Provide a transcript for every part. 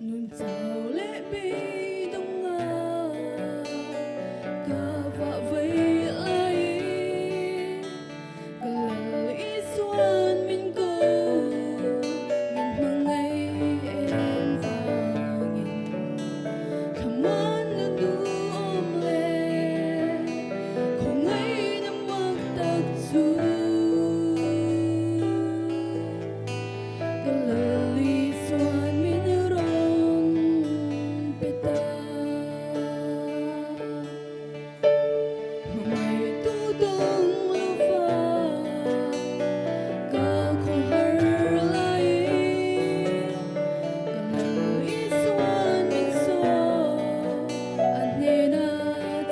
Nun chào lễ bi đông nga ca vạ vây ai ca lali xuân mình cầu nghìn mà ngày em vàng thầm man na du om le không ngày năm mặc tạc chu ca lali xuân mình rong peta ngày tu tung lưu pha ca không har lai ca lali xuân mình so anh nghe na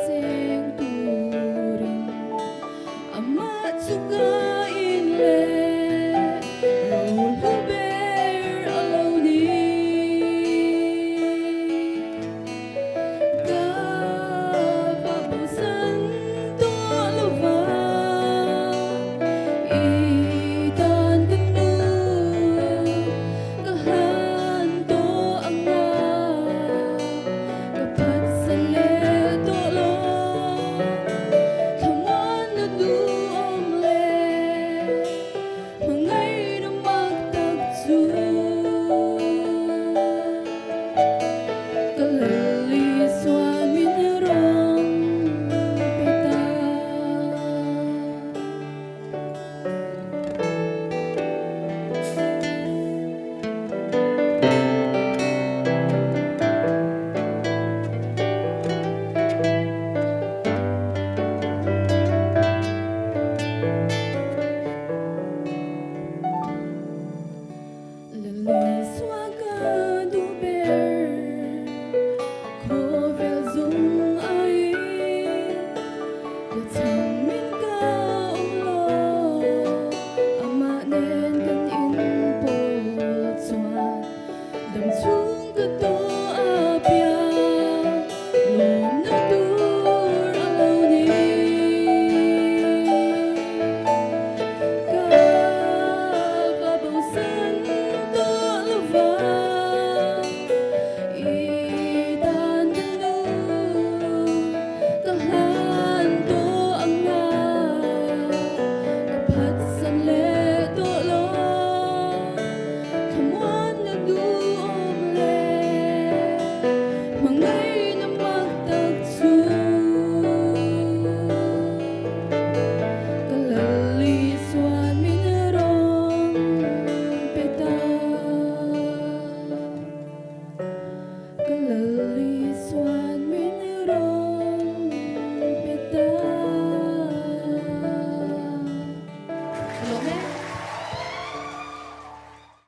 cheng tu ring ama chuka in le râu lu ber alo ni ca va bu san to lu va i tan kan nu ca han to anga ca phat san le to lo tham wan na du om le mà ngày năm mặc tạc chu ca lali xuân mình rong peta lali xóa ca du ber khó vel dung ai ca chang min ca om lo ama nen kan in pol chuan dam chung ka to